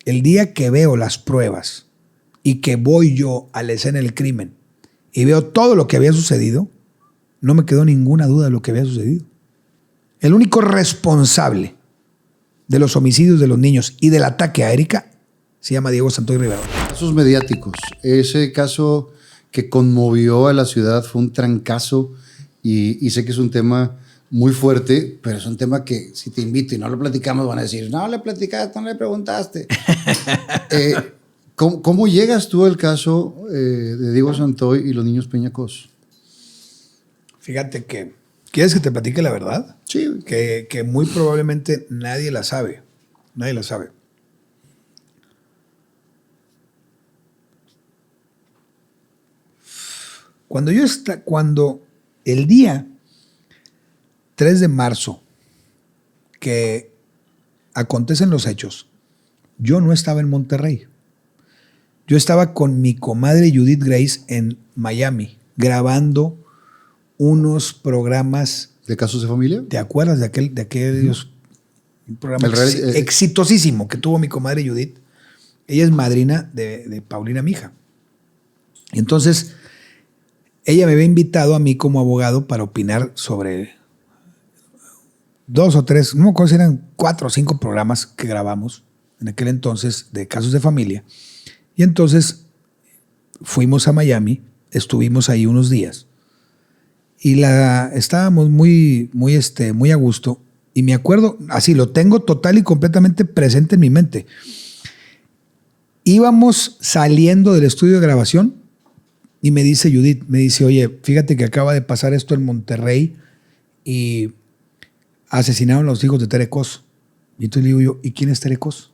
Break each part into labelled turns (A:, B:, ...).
A: El día que veo las pruebas y que voy yo a la escena del crimen y veo todo lo que había sucedido, no me quedó ninguna duda de lo que había sucedido. El único responsable de los homicidios de los niños y del ataque a Erika se llama Diego Santoy Rivera.
B: Casos mediáticos. Ese caso que conmovió a la ciudad fue un trancazo y sé que es un tema muy fuerte, pero es un tema que si te invito y no lo platicamos van a decir, no le platicaste, no le preguntaste. ¿Cómo llegas tú al caso de Diego Santoy y los niños Peñacos?
A: Fíjate que, ¿quieres que te platique la verdad?
B: Sí.
A: Que muy probablemente nadie la sabe. Nadie la sabe. Cuando el día 3 de marzo que acontecen los hechos, yo no estaba en Monterrey. Yo estaba con mi comadre Judith Grace en Miami grabando unos programas.
B: ¿De casos de familia?
A: ¿Te acuerdas de aquellos programa exitosísimo que tuvo mi comadre Judith? Ella es madrina de Paulina, mi hija. Y entonces ella me había invitado a mí como abogado para opinar sobre 2 o 3, no me acuerdo si eran 4 o 5 programas que grabamos en aquel entonces de casos de familia. Y entonces fuimos a Miami, estuvimos ahí unos días y estábamos muy a gusto. Y me acuerdo, así lo tengo total y completamente presente en mi mente. Íbamos saliendo del estudio de grabación y me dice Judith, oye, fíjate que acaba de pasar esto en Monterrey y asesinaron a los hijos de Tere Cos. Y entonces le digo yo, ¿y quién es Tere Cos?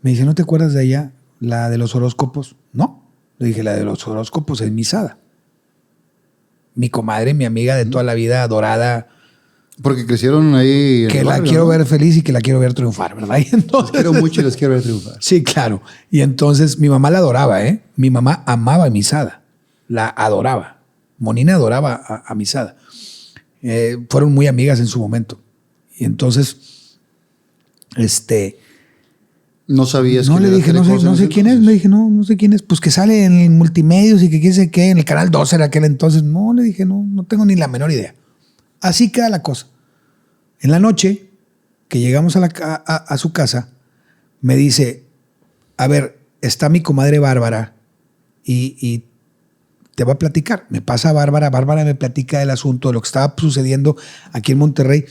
A: Me dice, ¿no te acuerdas de ella? La de los horóscopos. No. Le dije, la de los horóscopos es Misada. Mi comadre, mi amiga de toda la vida, adorada.
B: Porque crecieron ahí en
A: que
B: el barrio,
A: la quiero
B: ¿no?
A: ver feliz y que la quiero ver triunfar, ¿verdad? Y entonces,
B: Les quiero mucho y les quiero ver triunfar.
A: Sí, claro. Y entonces mi mamá la adoraba, ¿eh? Mi mamá amaba a Misada. La adoraba. Monina adoraba a Misada. Fueron muy amigas en su momento. Y entonces,
B: No sabías
A: no le dije, no sé quién es. Le dije, no sé quién es. Pues que sale en multimedios y que quién sé qué, en el canal 12 era aquel entonces. No, le dije, no tengo ni la menor idea. Así queda la cosa. En la noche, que llegamos a su casa, me dice, a ver, está mi comadre Bárbara y te va a platicar. Me pasa a Bárbara me platica del asunto, de lo que estaba sucediendo aquí en Monterrey.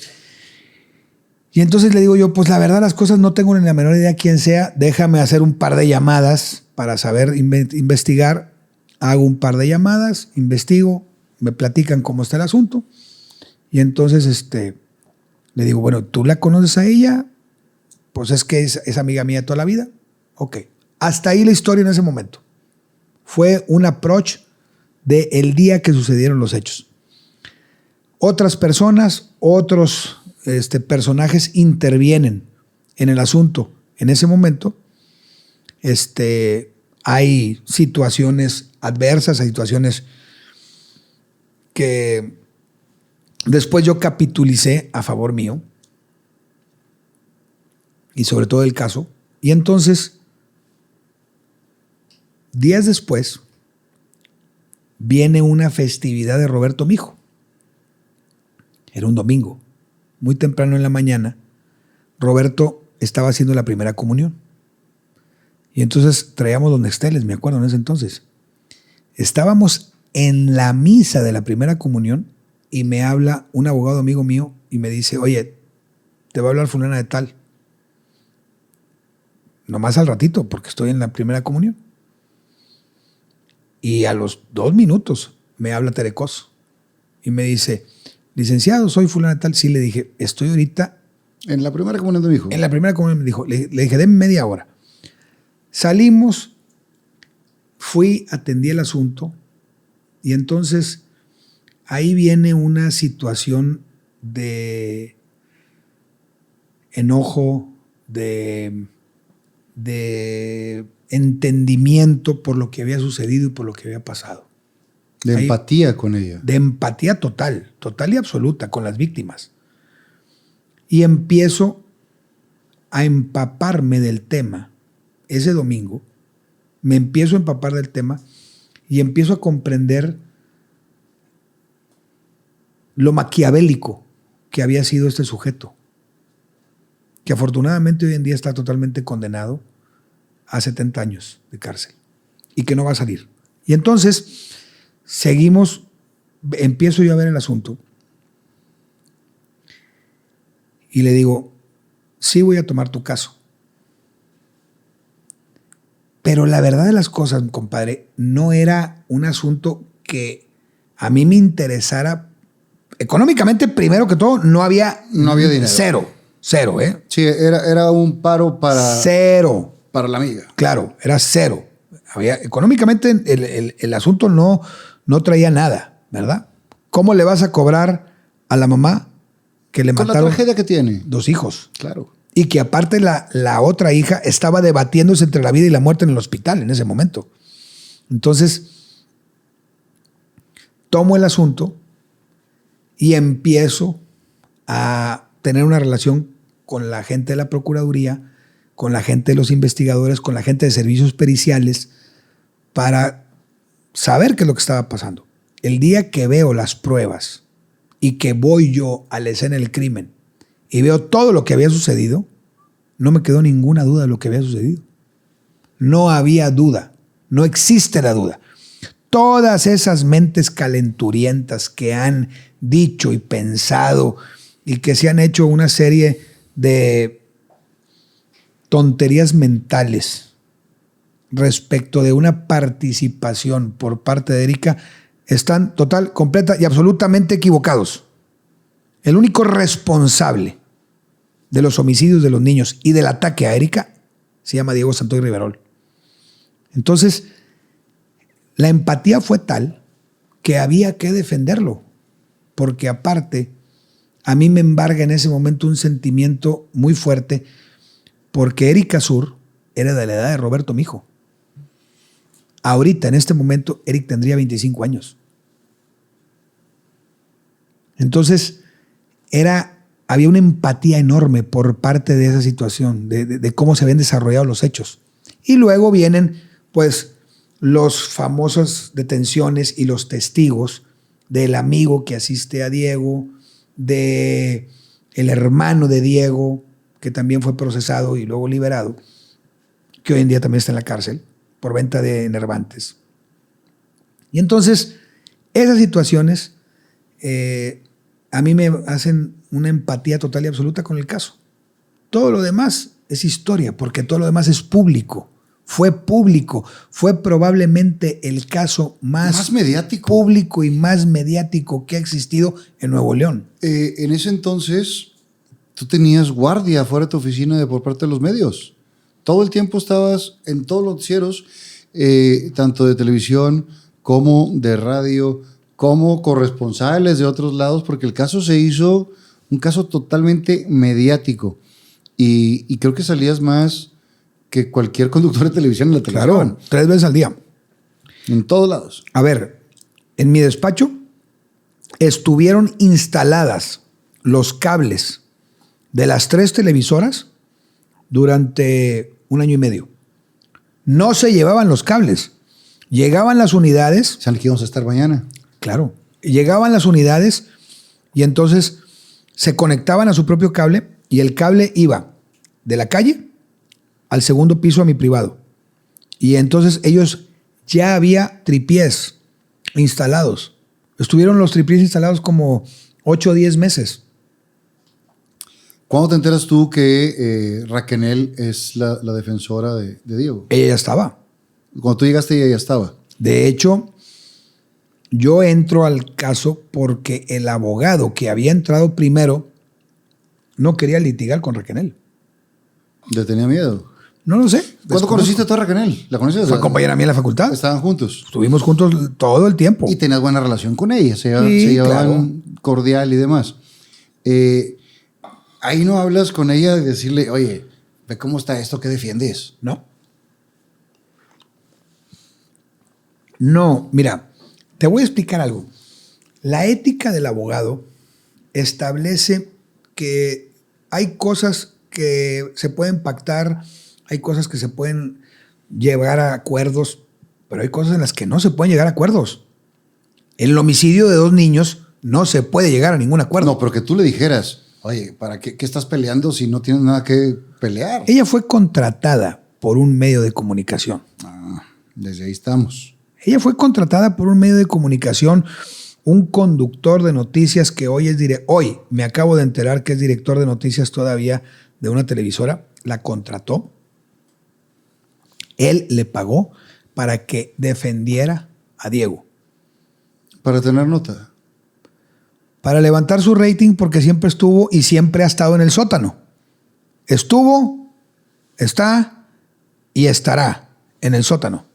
A: Y entonces le digo yo, pues la verdad las cosas no tengo ni la menor idea quién sea, déjame hacer un par de llamadas para saber investigar. Hago un par de llamadas, investigo, me platican cómo está el asunto. Y entonces le digo, bueno, ¿tú la conoces a ella? Pues es que es amiga mía toda la vida. Ok. Hasta ahí la historia en ese momento. Fue un approach del día que sucedieron los hechos. Otras personas, otros personajes intervienen en el asunto. En ese momento hay situaciones adversas, hay situaciones que después yo capitulicé a favor mío y sobre todo el caso. Y entonces, días después, viene una festividad de Roberto, mi hijo. Era un domingo, muy temprano en la mañana. Roberto estaba haciendo la primera comunión. Y entonces traíamos los nexteles, me acuerdo en ese entonces. Estábamos en la misa de la primera comunión y me habla un abogado amigo mío y me dice, oye, te va a hablar fulana de tal. Nomás al ratito, porque estoy en la primera comunión. Y a los 2 minutos me habla Tere Cos y me dice, licenciado, soy fulana de tal. Sí, le dije, estoy ahorita...
B: En la primera comunión de mi hijo.
A: En la primera comunión me dijo, le dije, denme media hora. Salimos, fui, atendí el asunto y entonces ahí viene una situación de enojo, de entendimiento por lo que había sucedido y por lo que había pasado.
B: De empatía con ella.
A: De empatía total y absoluta con las víctimas. Y empiezo a empaparme del tema ese domingo, me empiezo a empapar del tema y empiezo a comprender lo maquiavélico que había sido este sujeto, que afortunadamente hoy en día está totalmente condenado a 70 años de cárcel y que no va a salir. Y entonces empiezo yo a ver el asunto y le digo, sí voy a tomar tu caso. Pero la verdad de las cosas, compadre, no era un asunto que a mí me interesara. Económicamente, primero que todo, no había dinero. Cero, ¿eh?
B: Sí, era un paro para...
A: Cero.
B: Para la amiga.
A: Claro, era cero. Económicamente el asunto no traía nada, ¿verdad? ¿Cómo le vas a cobrar a la mamá que le mataron?
B: Con la tragedia que tiene.
A: 2 hijos.
B: Claro.
A: Y que aparte la otra hija estaba debatiéndose entre la vida y la muerte en el hospital en ese momento. Entonces, tomo el asunto y empiezo a tener una relación con la gente de la Procuraduría, con la gente de los investigadores, con la gente de servicios periciales, para saber qué es lo que estaba pasando. El día que veo las pruebas y que voy yo a la escena del crimen y veo todo lo que había sucedido, no me quedó ninguna duda de lo que había sucedido. No había duda, no existe la duda. Todas esas mentes calenturientas que han dicho y pensado y que se han hecho una serie de tonterías mentales respecto de una participación por parte de Erika están total, completa y absolutamente equivocados. El único responsable de los homicidios de los niños y del ataque a Erika se llama Diego Santoy Riverol. Entonces, la empatía fue tal que había que defenderlo, porque aparte, a mí me embarga en ese momento un sentimiento muy fuerte, porque Erika Sur era de la edad de Roberto Mijo. Ahorita, en este momento, Eric tendría 25 años. Entonces, había una empatía enorme por parte de esa situación, de cómo se habían desarrollado los hechos. Y luego vienen, pues, los famosas detenciones y los testigos del amigo que asiste a Diego, del hermano de Diego, que también fue procesado y luego liberado, que hoy en día también está en la cárcel por venta de enervantes. Y entonces, esas situaciones a mí me hacen una empatía total y absoluta con el caso. Todo lo demás es historia, porque todo lo demás es público. Fue público. Fue probablemente el caso más
B: mediático.
A: Público y más mediático que ha existido en Nuevo León.
B: En ese entonces, tú tenías guardia fuera de tu oficina por parte de los medios. Todo el tiempo estabas en todos los noticieros, tanto de televisión como de radio, como corresponsales de otros lados, porque el caso se hizo un caso totalmente mediático. Y creo que salías más que cualquier conductor de televisión en la televisión.
A: Claro, 3 veces al día.
B: En todos lados.
A: A ver, en mi despacho estuvieron instaladas los cables de las 3 televisoras durante 1 año y medio. No se llevaban los cables. Llegaban las unidades.
B: ¿Saben que íbamos a estar mañana?
A: Claro. Llegaban las unidades y entonces se conectaban a su propio cable y el cable iba de la calle al segundo piso a mi privado. Y entonces ya había tripiés instalados. Estuvieron los tripiés instalados como 8 o 10 meses.
B: ¿Cuándo te enteras tú que Raquel es la defensora de Diego?
A: Ella ya estaba.
B: Cuando tú llegaste, ella ya estaba.
A: De hecho, yo entro al caso porque el abogado que había entrado primero no quería litigar con Raquel.
B: ¿Le tenía miedo?
A: No lo sé.
B: ¿Cuándo conociste tú a Raquel? ¿La conoces?
A: Fue compañera mía en la facultad.
B: Estaban juntos.
A: Estuvimos juntos todo el tiempo.
B: Y tenías buena relación con ella. Se
A: Sí,
B: llevaban
A: claro.
B: Cordial y demás. Ahí no hablas con ella de decirle, oye, ve cómo está esto, ¿qué defiendes?
A: No, mira, te voy a explicar algo. La ética del abogado establece que hay cosas que se pueden pactar, hay cosas que se pueden llegar a acuerdos, pero hay cosas en las que no se pueden llegar a acuerdos. En el homicidio de 2 niños no se puede llegar a ningún acuerdo.
B: No, pero que tú le dijeras, oye, ¿para qué estás peleando si no tienes nada que pelear?
A: Ella fue contratada por un medio de comunicación.
B: Desde ahí estamos.
A: Ella fue contratada por un medio de comunicación, un conductor de noticias que hoy me acabo de enterar que es director de noticias todavía de una televisora, la contrató. Él le pagó para que defendiera a Diego.
B: Para tener nota.
A: Para levantar su rating, porque siempre estuvo y siempre ha estado en el sótano. Estuvo, está y estará en el sótano.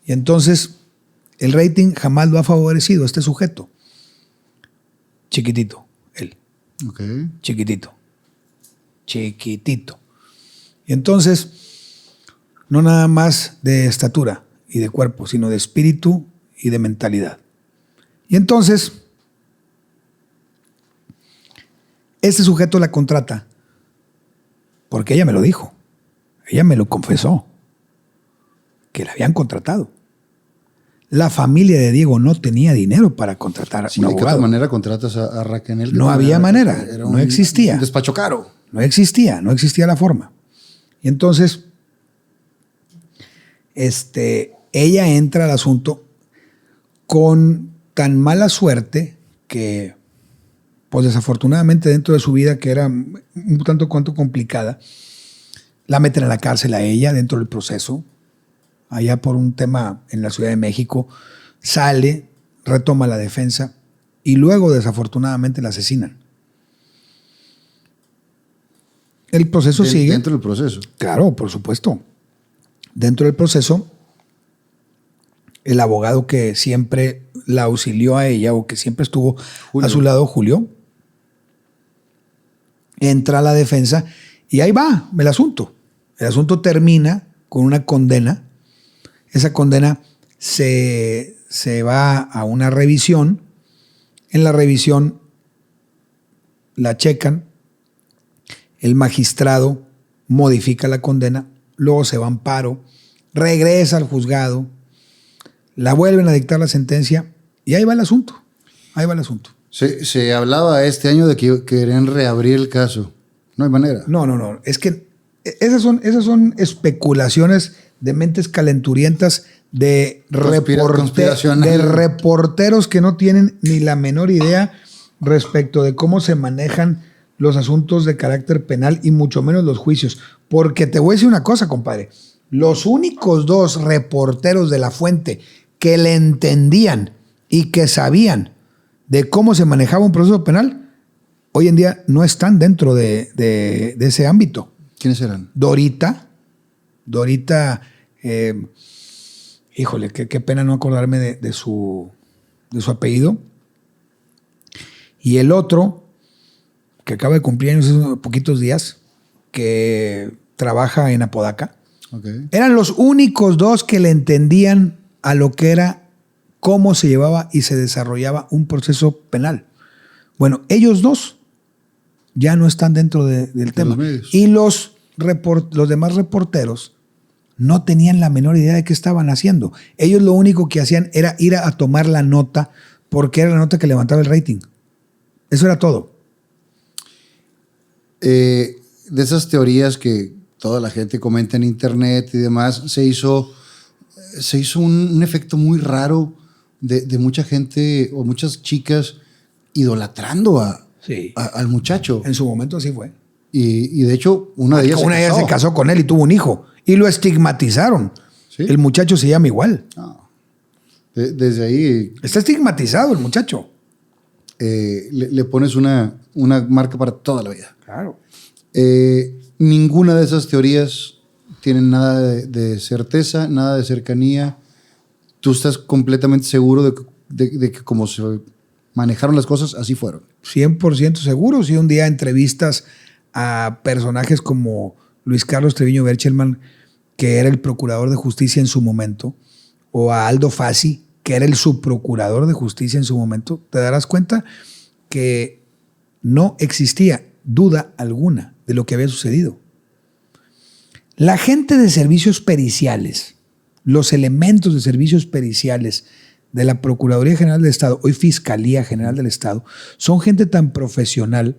A: Y entonces el rating jamás lo ha favorecido este sujeto. Chiquitito, él.
B: Okay.
A: Chiquitito. Y entonces, no nada más de estatura y de cuerpo, sino de espíritu y de mentalidad. Y entonces, este sujeto la contrata porque ella me lo dijo. Ella me lo confesó, que la habían contratado. La familia de Diego no tenía dinero para contratar a un abogado.
B: ¿De qué otra manera contratas a Raquel?
A: No había manera, no existía.
B: Un despacho caro.
A: No existía la forma. Y entonces, ella entra al asunto con tan mala suerte que, pues desafortunadamente dentro de su vida, que era un tanto cuanto complicada, la meten a la cárcel a ella dentro del proceso. Allá por un tema en la Ciudad de México, sale, retoma la defensa y luego desafortunadamente la asesinan. El proceso sigue.
B: Dentro del proceso.
A: Claro, por supuesto. Dentro del proceso, el abogado que siempre la auxilió a ella o que siempre estuvo a su lado, Julio, entra a la defensa y ahí va el asunto. El asunto termina con una condena. Esa condena se va a una revisión. En la revisión la checan. El magistrado modifica la condena. Luego se va a amparo. Regresa al juzgado. La vuelven a dictar la sentencia. Y ahí va el asunto. Ahí va el asunto.
B: Se hablaba este año de que querían reabrir el caso. No hay manera.
A: No. Es que esas son especulaciones de mentes calenturientas de reporteros que no tienen ni la menor idea respecto de cómo se manejan los asuntos de carácter penal y mucho menos los juicios. Porque te voy a decir una cosa, compadre. Los únicos 2 reporteros de La Fuente que le entendían y que sabían de cómo se manejaba un proceso penal, hoy en día no están dentro de ese ámbito.
B: ¿Quiénes eran?
A: Dorita, híjole, qué pena no acordarme de su apellido. Y el otro, que acaba de cumplir años hace poquitos días, que trabaja en Apodaca.
B: Okay.
A: Eran los únicos 2 que le entendían a lo que era, cómo se llevaba y se desarrollaba un proceso penal. Bueno, ellos 2 ya no están dentro del tema. Y los demás reporteros no tenían la menor idea de qué estaban haciendo. Ellos lo único que hacían era ir a tomar la nota porque era la nota que levantaba el rating. Eso era todo.
B: De esas teorías que toda la gente comenta en internet y demás, se hizo un efecto muy raro de mucha gente o muchas chicas idolatrando al muchacho.
A: En su momento así fue.
B: Y de hecho, una de ellas
A: se casó con él y tuvo un hijo. Y lo estigmatizaron.
B: ¿Sí?
A: El muchacho se llama igual.
B: No. Desde ahí...
A: Está estigmatizado el muchacho.
B: Le pones una marca para toda la vida.
A: Claro.
B: Ninguna de esas teorías tienen nada de certeza, nada de cercanía. Tú estás completamente seguro de que como se manejaron las cosas, así fueron.
A: 100% seguro. Si un día entrevistas a personajes como Luis Carlos Treviño Berchelman, que era el procurador de justicia en su momento, o a Aldo Fassi, que era el subprocurador de justicia en su momento, te darás cuenta que no existía duda alguna de lo que había sucedido. La gente de servicios periciales, los elementos de servicios periciales de la Procuraduría General del Estado, hoy Fiscalía General del Estado, son gente tan profesional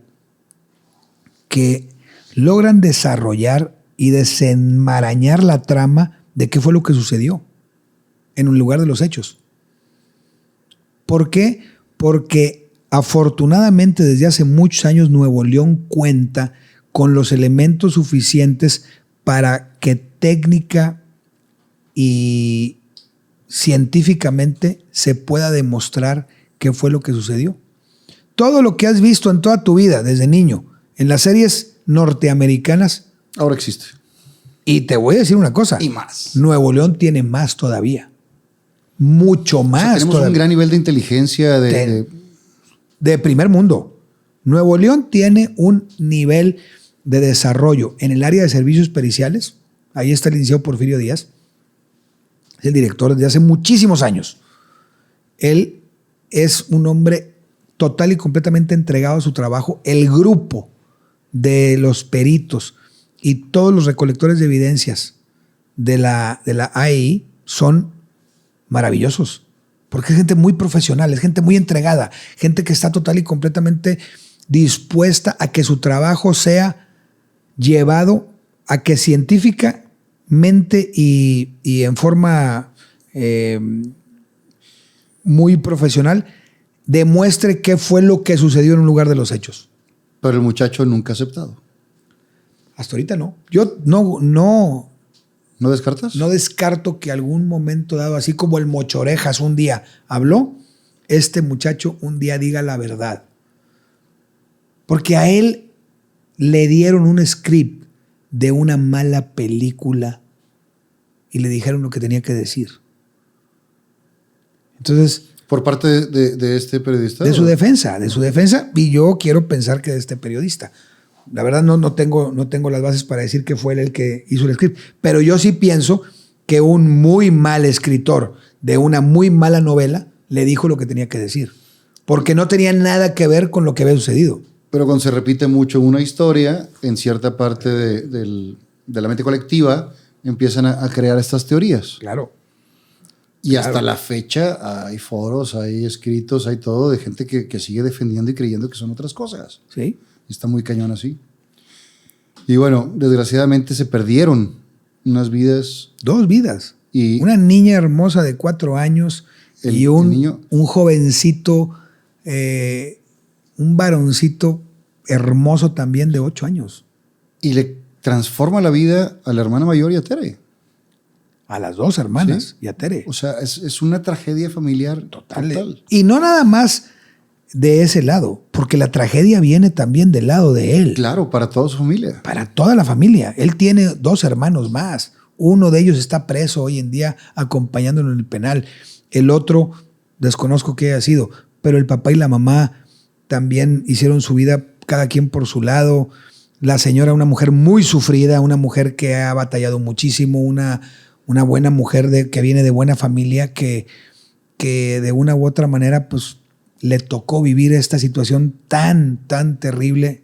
A: que logran desarrollar y desenmarañar la trama de qué fue lo que sucedió en un lugar de los hechos. ¿Por qué? Porque afortunadamente desde hace muchos años Nuevo León cuenta con los elementos suficientes para que técnica y científicamente se pueda demostrar qué fue lo que sucedió. Todo lo que has visto en toda tu vida desde niño en las series norteamericanas
B: ahora existe.
A: Y te voy a decir una cosa.
B: Y más.
A: Nuevo León tiene más todavía. Mucho más. O sea,
B: tenemos
A: todavía.
B: Un gran nivel de inteligencia
A: de primer mundo. Nuevo León tiene un nivel de desarrollo en el área de servicios periciales. Ahí está el licenciado Porfirio Díaz. Es el director desde hace muchísimos años. Él es un hombre total y completamente entregado a su trabajo. El grupo de los peritos y todos los recolectores de evidencias de la AEI son maravillosos, porque es gente muy profesional, es gente muy entregada, gente que está total y completamente dispuesta a que su trabajo sea llevado a que científicamente y en forma muy profesional demuestre qué fue lo que sucedió en un lugar de los hechos.
B: Pero el muchacho nunca ha aceptado.
A: Hasta ahorita no. Yo no
B: descartas?
A: No descarto que algún momento dado, así como el Mochorejas un día habló, este muchacho un día diga la verdad. Porque a él le dieron un script de una mala película y le dijeron lo que tenía que decir. Entonces...
B: ¿Por parte de este periodista?
A: De su defensa, y yo quiero pensar que de este periodista. La verdad no tengo las bases para decir que fue él el que hizo el script, pero yo sí pienso que un muy mal escritor de una muy mala novela le dijo lo que tenía que decir, porque no tenía nada que ver con lo que había sucedido.
B: Pero cuando se repite mucho una historia, en cierta parte de la mente colectiva empiezan a crear estas teorías.
A: Claro.
B: Y hasta la fecha hay foros, hay escritos, hay todo de gente que sigue defendiendo y creyendo que son otras cosas.
A: Sí.
B: Está muy cañón así. Y bueno, desgraciadamente se perdieron unas vidas.
A: 2 vidas.
B: Y
A: una niña hermosa de 4 años y un jovencito, un varoncito hermoso también de 8 años.
B: Y le transforma la vida a la hermana mayor y a Tere.
A: A las 2 hermanas,
B: ¿sí?
A: Y a Tere.
B: O sea, es una tragedia familiar total.
A: Y no nada más de ese lado, porque la tragedia viene también del lado de él.
B: Claro, para toda su familia.
A: Para toda la familia. Él tiene 2 hermanos más. Uno de ellos está preso hoy en día acompañándolo en el penal. El otro, desconozco qué haya sido, pero el papá y la mamá también hicieron su vida cada quien por su lado. La señora, una mujer muy sufrida, una mujer que ha batallado muchísimo, una buena mujer que viene de buena familia, que de una u otra manera pues le tocó vivir esta situación tan terrible.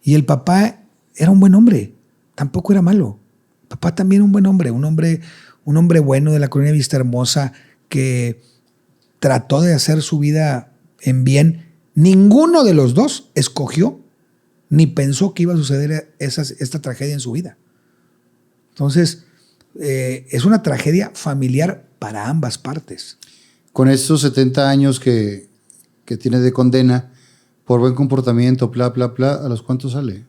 A: Y el papá era un buen hombre, tampoco era malo. El papá también un buen hombre, un hombre bueno de la colonia Vista Hermosa que trató de hacer su vida en bien. Ninguno de los 2 escogió ni pensó que iba a suceder esta tragedia en su vida. Entonces, es una tragedia familiar para ambas partes.
B: Con estos 70 años que tiene de condena por buen comportamiento, bla, ¿a los cuántos sale?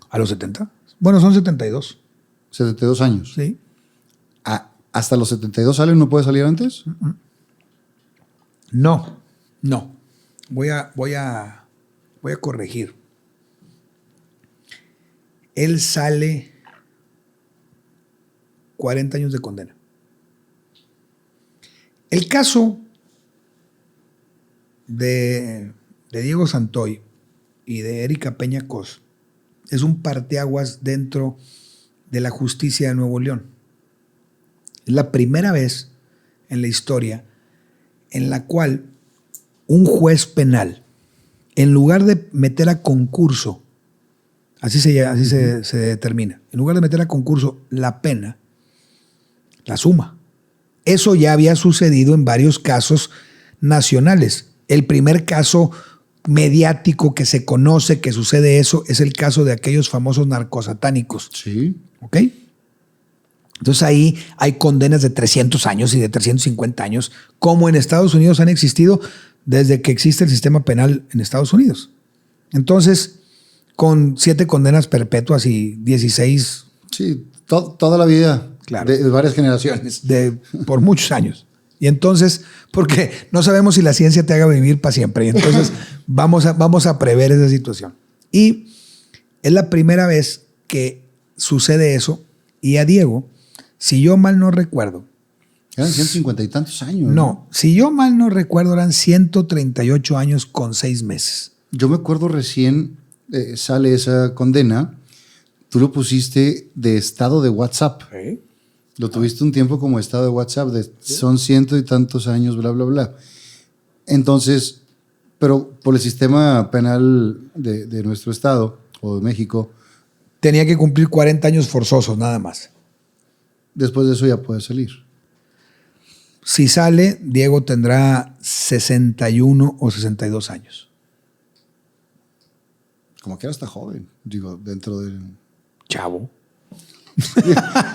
A: ¿A los 70? Bueno, son 72.
B: 72 años.
A: Sí.
B: ¿Hasta los 72 sale y no puede salir antes?
A: No. Voy a corregir. Él sale 40 años de condena. El caso de Diego Santoy y de Erika Peña Cos es un parteaguas dentro de la justicia de Nuevo León. Es la primera vez en la historia en la cual un juez penal, en lugar de meter a concurso Así se determina. En lugar de meter a concurso la pena, la suma. Eso ya había sucedido en varios casos nacionales. El primer caso mediático que se conoce que sucede eso es el caso de aquellos famosos narcosatánicos.
B: Sí.
A: ¿Ok? Entonces ahí hay condenas de 300 años y de 350 años, como en Estados Unidos han existido desde que existe el sistema penal en Estados Unidos. Entonces, con 7 condenas perpetuas y 16...
B: Sí, toda la vida,
A: claro,
B: de varias generaciones.
A: Por muchos años. Y entonces, porque no sabemos si la ciencia te haga vivir para siempre. Y entonces vamos a prever esa situación. Y es la primera vez que sucede eso. Y a Diego, si yo mal no recuerdo...
B: Eran 150 y tantos años.
A: No, si yo mal no recuerdo, eran 138 años con 6 meses.
B: Yo me acuerdo recién sale esa condena, tú lo pusiste de estado de WhatsApp.
A: ¿Sí?
B: Lo tuviste un tiempo como estado de WhatsApp, son 100 y tantos años, bla, bla, bla. Entonces, pero por el sistema penal de nuestro estado o de México.
A: Tenía que cumplir 40 años forzosos, nada más.
B: Después de eso ya puede salir.
A: Si sale, Diego tendrá 61 o 62 años.
B: Como que era hasta joven, digo, dentro de...
A: Chavo.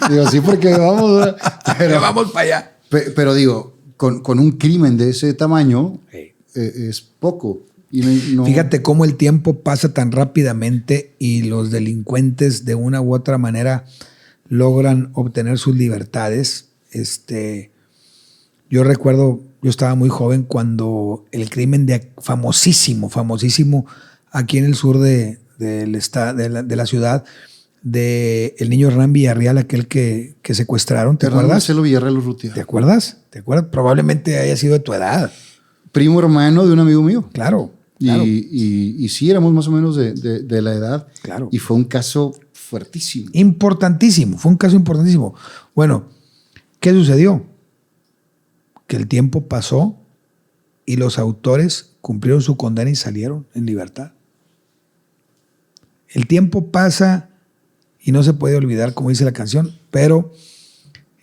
B: Digo, sí, porque vamos...
A: Pero vamos para allá.
B: Pero digo, con un crimen de ese tamaño,
A: Sí.
B: Es poco. Y no...
A: Fíjate cómo el tiempo pasa tan rápidamente y los delincuentes de una u otra manera logran obtener sus libertades. Yo recuerdo, yo estaba muy joven cuando el crimen famosísimo aquí en el sur de la ciudad, de el niño Hernán Villarreal, aquel que secuestraron, ¿te acuerdas?
B: Marcelo Villarreal Urrutia.
A: ¿Te acuerdas? Probablemente haya sido de tu edad.
B: Primo hermano de un amigo mío.
A: Claro.
B: Y sí, éramos más o menos de la edad.
A: Claro.
B: Y fue un caso fuertísimo.
A: Importantísimo, fue un caso importantísimo. Bueno, ¿qué sucedió? Que el tiempo pasó y los autores cumplieron su condena y salieron en libertad. El tiempo pasa y no se puede olvidar, como dice la canción, pero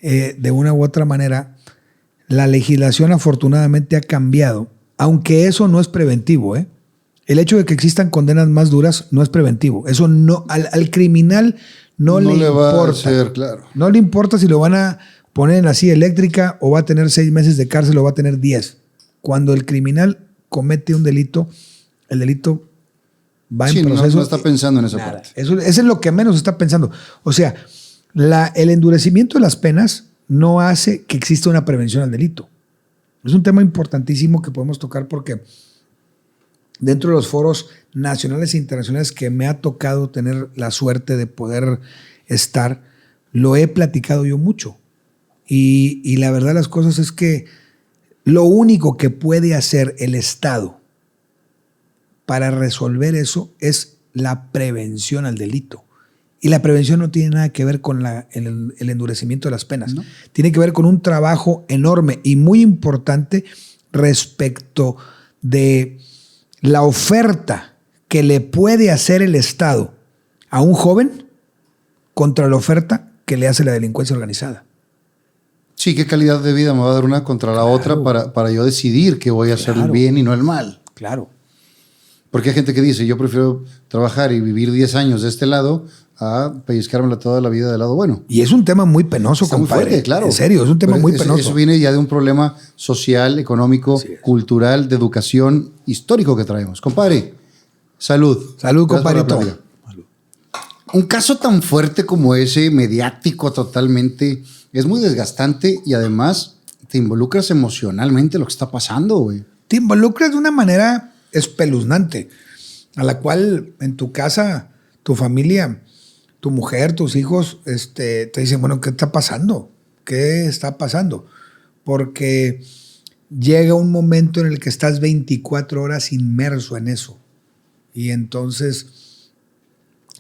A: de una u otra manera la legislación afortunadamente ha cambiado, aunque eso no es preventivo, ¿eh? El hecho de que existan condenas más duras no es preventivo. Eso no, al criminal no le importa.
B: Va a hacer, claro.
A: No le importa si lo van a poner en la silla eléctrica o va a tener 6 meses de cárcel o va a tener 10. Cuando el criminal comete un delito, el delito va en proceso.
B: No está pensando en esa
A: Nada.
B: parte.
A: Eso es lo que menos está pensando. O sea, el endurecimiento de las penas no hace que exista una prevención al delito. Es un tema importantísimo que podemos tocar porque dentro de los foros nacionales e internacionales que me ha tocado tener la suerte de poder estar, lo he platicado yo mucho. Y la verdad de las cosas es que lo único que puede hacer el Estado para resolver eso es la prevención al delito. Y la prevención no tiene nada que ver con el endurecimiento de las penas. ¿No? Tiene que ver con un trabajo enorme y muy importante respecto de la oferta que le puede hacer el Estado a un joven contra la oferta que le hace la delincuencia organizada.
B: Sí, qué calidad de vida me va a dar una contra la otra para yo decidir que voy a hacer el bien y no el mal.
A: Claro.
B: Porque hay gente que dice, yo prefiero trabajar y vivir 10 años de este lado a pellizcármela toda la vida del lado bueno.
A: Y es un tema muy penoso,
B: Está
A: compadre.
B: Muy fuerte, claro.
A: En serio, es un tema muy penoso.
B: Eso viene ya de un problema social, económico, cultural, de educación, histórico que traemos. Compadre, salud.
A: Salud, compadrito.
B: Un caso tan fuerte como ese, mediático totalmente, es muy desgastante y además te involucras emocionalmente en lo que está pasando, güey.
A: Te involucras de una manera espeluznante, a la cual en tu casa, tu familia, tu mujer, tus hijos, te dicen, bueno, ¿qué está pasando? ¿Qué está pasando? Porque llega un momento en el que estás 24 horas inmerso en eso. Y entonces,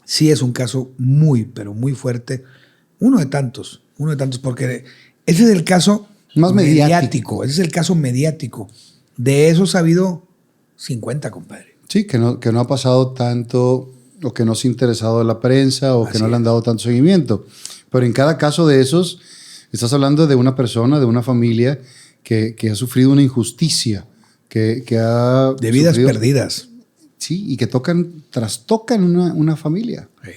A: sí es un caso muy, pero muy fuerte. Uno de tantos, porque ese es el caso
B: más mediático.
A: Ese es el caso mediático. De eso ha habido 50, compadre.
B: Sí, que no ha pasado tanto o que no se ha interesado de la prensa, o que no le han dado tanto seguimiento. Pero en cada caso de esos, estás hablando de una persona, de una familia que ha sufrido una injusticia, que ha...
A: De vidas perdidas.
B: Sí, y que trastocan una familia.
A: Sí.